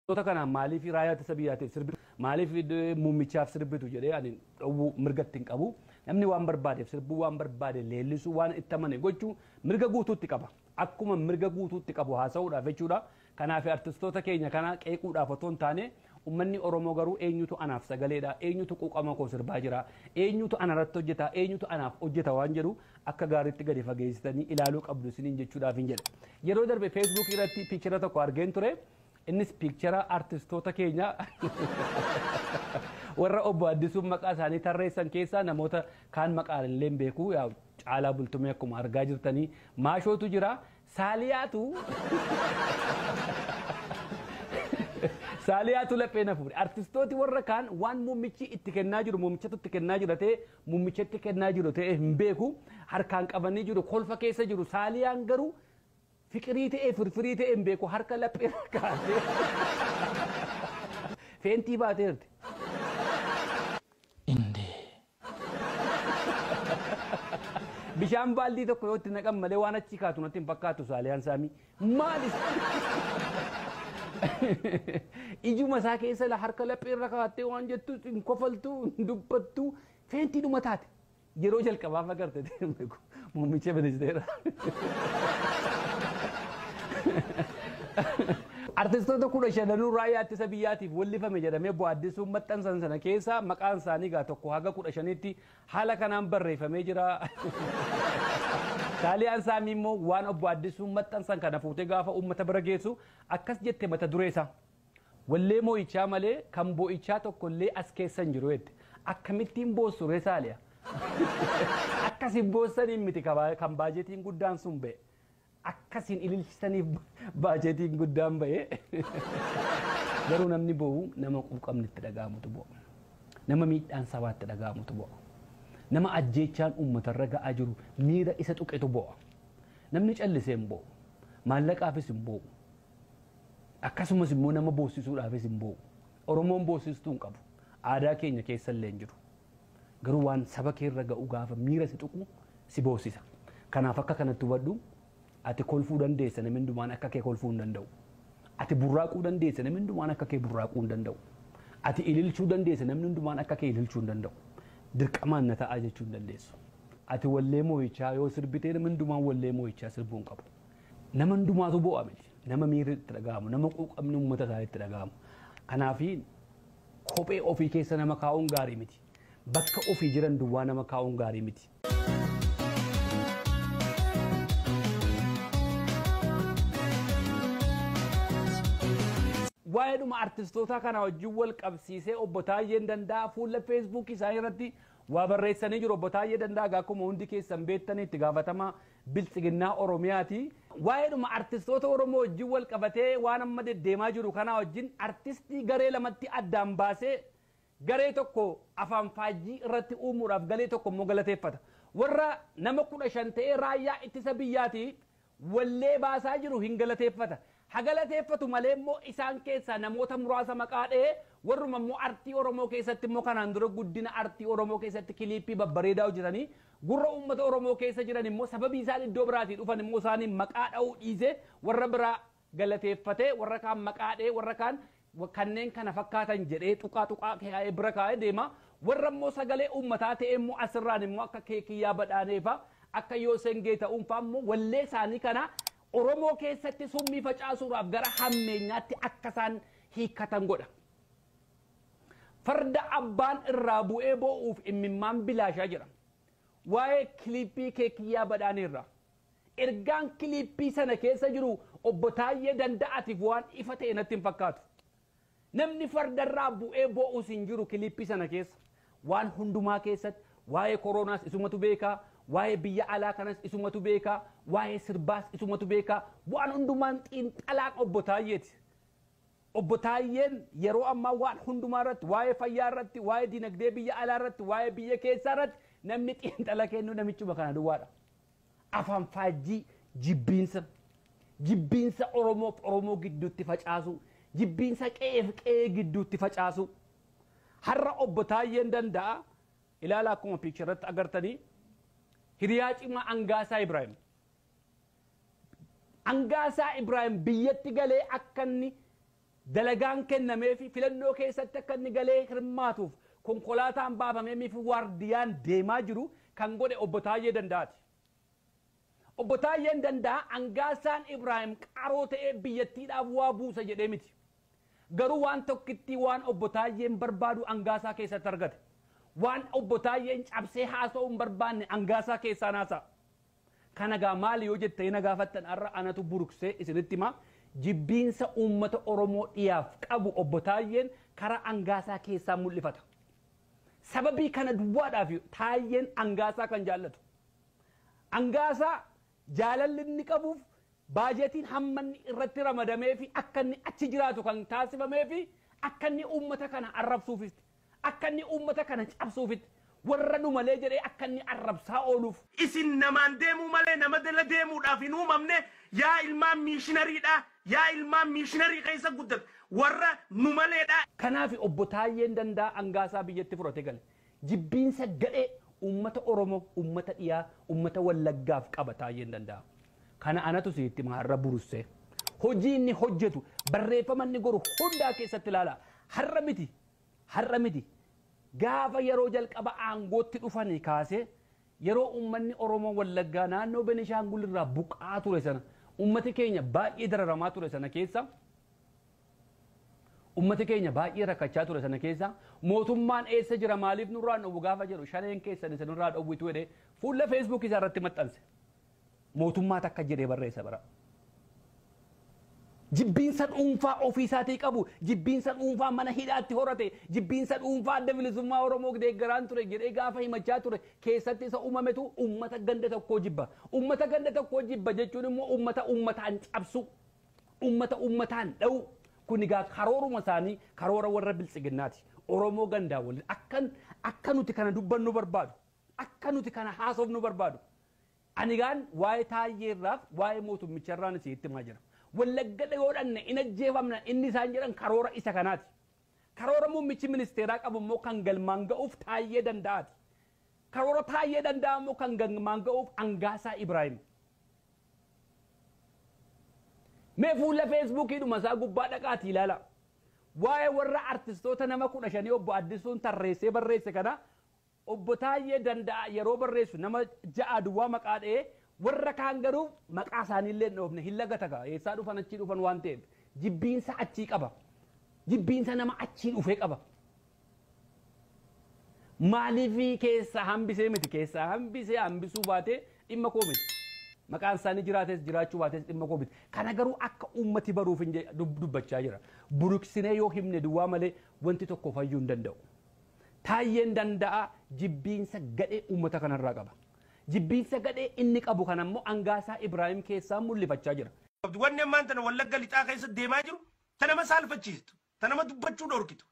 Tota kana maaliif raayyaa ittisa biyyaatiif sirbitu maaliif muummichaaf sirbitu jedhee ani dhowwuu mirgatti hin qabu. Namni waan barbaadeef sirbuu waan barbaade leellisuu waan itti amane gochuu mirga guutuutti qaba. Akkuma mirga guutuutti qabu haasa'uudhaaf jechuudha. Kanaaf artistoota keenya kana qeequudhaaf otoo hin taane ummanni Oromoo garuu eenyutu anaaf sagaleedha, eenyutu quuqama koo sirbaa jira, eenyutu anarratti hojjeta, eenyutu anaaf hojjeta waan jedhu akka gaariitti gadi fageessitanii ilaaluu qabdu isiniin jechuudhaaf hin jedhe. Yeroo darbe Facebook irratti piikchara tokko argeen ture. Innis piikchara artistoota keenya warra obbo Addisuun maqaa isaanii tarreessan keessaa namoota kaan maqaan illee hin beeku Caalaa Bultumee akkuma argaa jirtanii Maashootu jira Saaliyaatu laphee na fuudhe artistooti warra kaan waan muummichi itti kennaa jiru muummichatu itti kennaa jiru ta'e muummichatti kennaa jiru ta'e hin beeku harkaan qabanii jiru kolfa keessa jiru Saaliyaan garuu fikirii ta'e firfirii ta'e hin beeku harka laphee kaasee feentii baateerti. Bishaan baaldii tokko yoo itti naqan malee waan achi kaatu natti hin fakkaatu Saaliyaan Saamii maalis ijuma isaa keessa harka laphee irra kaa'attee waan jettu hin kofaltu hin dubbattu feentii dhuma taate yeroo jalqabaaf agarte muummicha ministeera. Artistoota 15 raayyaa ittisa biyyaatiif wallifame jedhamee obbo Addisuun maxxansan sana keessa maqaan isaanii gaa tokko haga 15tti haala kanaan barreeffamee jira. Saaliyaan Saamii immoo waan obbo Addisuun maxxansan kana fuutee gaafa uummata bira geessu akkas jette mata dureessa. Wallee moo'ichaa malee kan boo'ichaa tokkollee as keessa hin jiru jette. Akkamittiin boossu ree Saaliyaa? Akkasiin boossaniin miti kan baajetiin guddaan sun ba'e. Akkasiin ililchisaniif baajetiin guddaan ba'e. Garuu namni boo'u nama quuqamni itti dhaga'amutu bo'a. Nama miidhaan sabaatti dhaga'amutu bo'a. Nama ajjeechaan uummatarra ga'aa jiru miira isa tuqetu bo'a. Namni callisee hin bo'u. Maallaqaafis hin bo'u. Akkasumas immoo nama boossisuudhaafis hin bo'u. Oromoon boossistuu hin qabu. Aadaa keenya keessa illee hin jiru. Garuu waan saba keerra ga'u gaafa miira si tuqu si boossisa. Kanaaf akka kanatti hubadhu ati kolfuu dandeessa namni hundumaan akka kee kolfuu hin danda'u. Ati burraaquu dandeessa namni hundumaan akka kee burraaquu hin danda'u. Ati ililchuu dandeessa namni hundumaan akka kee ililchuu hin danda'u. Dirqamaan na ta'aa jechuu hin dandeessu. Ati wallee moo'ichaa yoo sirbitee namni hundumaan wallee moo'ichaa sirbuu hin qabu. Nama hundumaatu bo'a miti. Nama miirri itti dhaga'amu, nama quuqamni uummata isaa itti dhaga'amu. Kanaafi kophee ofii keessa nama kaa'uun gaarii miti. Bakka ofii jiran duwwaa nama kaa'uun gaarii miti. Waa'ee dhuma artistoota kana wajjin wal qabsiisee obbo Taayyeen Danda'a fuula Facebook isaanii irratti waa barreessanii jiru. Obbo Taayyee Danda'a akkuma hundi keessan beektanii itti gaafatamaa bilchiginnaa Oromiyaati. Waa'ee dhuma artistoota Oromoo wajjin wal qabatee waan amma deddeemaa jiru kana wajjin artistii garee lamatti addaan baasee garee tokko afaan faajjii irratti uumuudhaaf garee tokko immoo galateeffata. Warra nama 15 ta'ee raayyaa ittisa biyyaati wallee baasaa jiru hin galateeffata. Hagalateeffatu malee immoo isaan keessaa namoota muraasa maqaadhee warruma immoo artii Oromoo keessatti immoo kanaan dura guddina artii Oromoo keessatti kiliippii babbareedaa hojjetanii gurra uummata Oromoo keessa jiran immoo sababii isaan iddoo biraatii dhufan immoo isaanii maqaa dha'uu dhiisee warra biraa galateeffatee warra kaan maqaadhee warra kaan kanneen kana fakkaatan jedhee tuqaa kaa'ee bira kaa'ee deema. Warra immoo sagalee uummataa ta'e immoo asirraan immoo akka Keekiyyaa Badhaaneefa akka Yooseen Geeta'uunfaa immoo wallee isaanii kana Oromoo keessatti summii facaasuudhaaf gara hammeenyaatti akka isaan hiikkatan godha. Farda abbaan irraa bu'ee boo'uuf imimmaan bilaashaa jira. Waa'ee kiliippii Keekiyyaa Badhaaneerraa. Ergaan kiliippii sana keessa jiru obbo Taayyee Danda'aatiif waan ifa ta'e natti hin fakkaatu. Namni fardarraa bu'ee boo'us hin jiru kiliippii sana keessa. Waan hundumaa keessatti waa'ee koronaas isumatu beekaa. Waa'ee biyya alaa kanas isumatu beekaa. Waa'ee sirbaas isumatu beekaa. Waan hundumaan xiinxalaan obbo Taayyeeti. Obbo Taayyeen yeroo ammaa waan hundumaa irratti waa'ee fayyaa irratti waa'ee dinagdee biyya alaa irratti waa'ee biyya keessaa irratti namni xiinxala kennu namichuma kana duwwaadha. Afaan faajjii jibbiinsa Oromoof Oromoo gidduutti facaasu jibbiinsa qe'eef qe'ee gidduutti facaasu. Har'a obbo Taayyeen Danda'a ilaala akkuma piikcharatti agartanii hiriyaa cimaa Angaasaa Ibrahim. Angaasaa Ibrahim biyyatti galee akka inni dalagaan kennamee fi filannoo keessatti akka inni galee hirmaatuuf konkolaataan baafamee fi waardiyaan deemaa jiru kan godhe obbo Taayyee Danda'aati. Obbo Taayyeen Danda'a Angaasaan Ibraahim qaroo ta'ee biyyattiidhaaf waa buusa jedhee miti. Garuu waan tokkitti waan obbo Taayyeen barbaadu Angaasaa keessatti argate. Waan obbo Taayyeen cabsee haasa'uu hin barbaanne Angaasaa keessaa naasa'a. Kana gaa maali yoo jettee na gaafattan har'a anatu buruksee isinitti himaa jibbiinsa uummata Oromoo dhiyaaf qabu obbo Taayyeen karaa Angaasaa keessaa mul'ifata. Sababii kana duwwaadhaaf Taayyeen Angaasaa kan jaallatu. Angaasaa jaalalli inni qabuuf baajetiin hammanni irratti ramadamee fi akka inni achi jiraatu kan taasifamee fi akka inni uummata kana arrabsuufitti akka inni uummata kana cabsuufitti warra dhumalee jedhee akka inni arrabsaa ooluuf. Isin namaan deemuu malee nama dala deemuudhaaf hin uumamne yaa ilmaan miishinariidha yaa ilmaan miishinarii keessa guddate warra nu maleedha. Kanaaf obbo Taayyeen Danda'a Angaasaa biyyatti fudhate gale jibbiinsa gadhee ummata Oromoo ummata dhiyaa ummata Wallaggaaf qaba Taayyeen Danda'a. Kana anatu sitti maarra burusse hojii inni hojjetu barreeffama inni goru hundaa keessatti ilaala. Har'a miti gaafa yeroo jalqaba aangootti dhufanii kaasee yeroo ummanni Oromoo Wallaggaa naannoo Benishaangul irraa buqaa ture sana ummati keenya baay'ee dararamaa ture sana keessa ummati keenya baay'ee rakkachaa ture sana keessa mootummaan eessa jira maaliif nurraa dhowwu gaafa jedhu shaneen keessan isa nurraa dhowwitu jedhee fuula Facebook isaa irratti maxxanse mootummaa takka jedhee barreessa bara. Jibbiinsa dhuunfaa ofiisaatii qabu jibbiinsa dhuunfaa mana hidhaatti horate jibbiinsa dhuunfaa adda bilisummaa Oromoo deeggaraan ture jedhee gaafa himachaa ture keessatti isa uumametu ummata ganda tokkoo jibba. Ummata ganda tokkoo jibba jechuun immoo ummata ummataan cabsu ummata ummataan dha'u. Kun egaa karooruma isaanii karoora warra biltsiginnaati. Oromoo gandaa waliin akka nuti kana dubbannu barbaadu akka nuti kana haasofnu barbaadu. Ani gaan waa'ee Taayyeerraaf waa'ee mootummicharraan isitti himaa jira. Wallagga dhagoodhaan in ajjeefamna inni isaan jedhan karoora isa kanaati. Karoora muummichi ministeeraa qabu immoo kan galmaan ga'uuf Taayyee Danda'aati. Karoora Taayyee Danda'a immoo kan galmaan ga'uuf Angaasaa Ibraahim. Mee fuula Feesbuukii dhuma isaa gubbaa dhaqaatii ilaala. Waa'ee warra artistoota nama 15 obbo Addisuun tarreessee barreesse kana obbo Taayyee Danda'a yeroo barreessu nama 6 duwwaa maqaa dha'ee warra kaan garuu maqaa isaaniillee hin dhoofne hin lagata gaa eessaa dhufan achii dhufan waan ta'eef jibbiinsa achii qaba. Jibbiinsa nama achii dhufee qaba. Maaliifii keessaa hambisee miti keessaa hambisee hambisuu baatee dhimma koo miti. Maqaan isaanii jiraates jiraachuu baates dhimma koo miti. Kana garuu akka uummati baruuf hin dubbachaa jira. Buruksinee yoo himne duwwaa malee wanti tokko fayyuu hin danda'u. Taayyeen Danda'a jibbiinsa gadhee uummata kanarraa qaba. Jibbiinsa gadhee inni qabu kan ammoo Angaasaa Ibraahim keessaa mul'ifachaa jira. Wanni ammaan tana Wallagga lixaa keessa deemaa jiru tanama saalfachiistu tanama dubbachuu dhorkitu.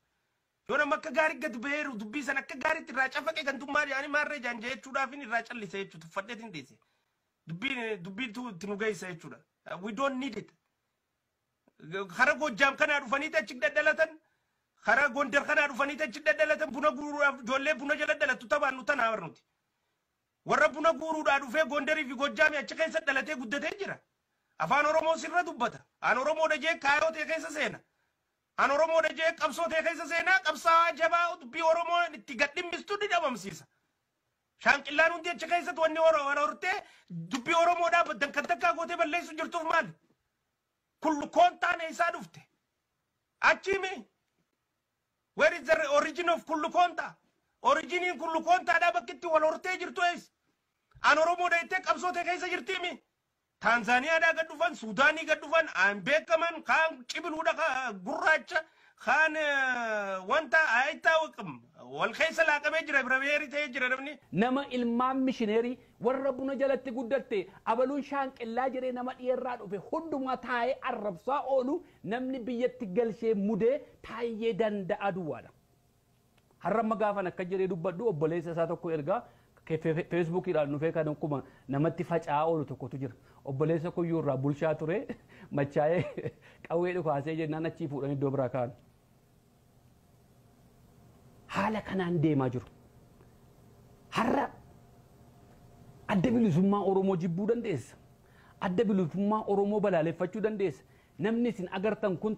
Yoo nama akka gaarii gad beeru dubbii sana akka gaariitti irraa cafaqee kan tummaa yaani maarree jaan jechuudhaaf irraa callise jechuudha fadheetiin deesse. Dubbiitu nu geessa jechuudha. We don't need it. Hara Goojjaam kanaa dhufanii achi daddalatan hara Gondar kanaa dhufanii achi daddalatan buna guuruudhaaf ijoollee buna jala dhalattu taphaan nu tanaa barnuti. Warra buna guuruudhaa dhufee Gondarii fi Goojjaamii achi keessa dhalatee guddatee jira. Afaan Oromoo sirra dubbata. Aan Oromoo dhajee kaayoo ta'e keessa seena. Aan Oromoo dhajee qabsoo ta'e keessa seenaa qabsaa jabaa dubbii Oromoo itti gadhimmistu ni dhabamsiisa. Shaanqillaan hundi achi keessatti wanni hortee dubbii Oromoodhaa baddan kan takkaa gootee balleessu jirtuuf maali? Kullukoon taane isaa dhufte. Achiimi. Where is the origin of Kullukonta? Originiin Kullukontaadhaa bakkitti wal hortee jirtu ees. Aan Oromoodha ittee qabsoo ta'e keessa jirtiimi. Taanzaaniyaadhaa gad dhufan, Suudaanii gad dhufan, aan beekaman kaan cibiluudha gurraacha kaan wanta ayitaa wal keessa laaqamee jira birabeerii ta'ee jira namni. Nama ilmaan mishineerii warra buna jalatti guddatte abaluun shaanqillaa jedhee nama dhiyeerraa dhufe hundumaa taa'ee arrabsaa oolu namni biyyatti galchee mudee Taayyee Danda'a duwwaadha. Har'amma gaafan akka jedhee dubbadhu obboleessa isaa tokko ergaa Feesbuukiidhaan dhufee kan akkuma namatti faca'aa oolu tokkotu jira. Obboleessa kuyyuu irraa bulchaa ture machaa'ee qawwee dhukaasee jennaan achii fuudhanii iddoo biraa kaa'an. Haala kanaan deemaa jiru. Har'a adda bilisummaa Oromoo jibbuu dandeessa. Adda bilisummaa Oromoo balaaleffachuu dandeessa. Namni isin agartan kun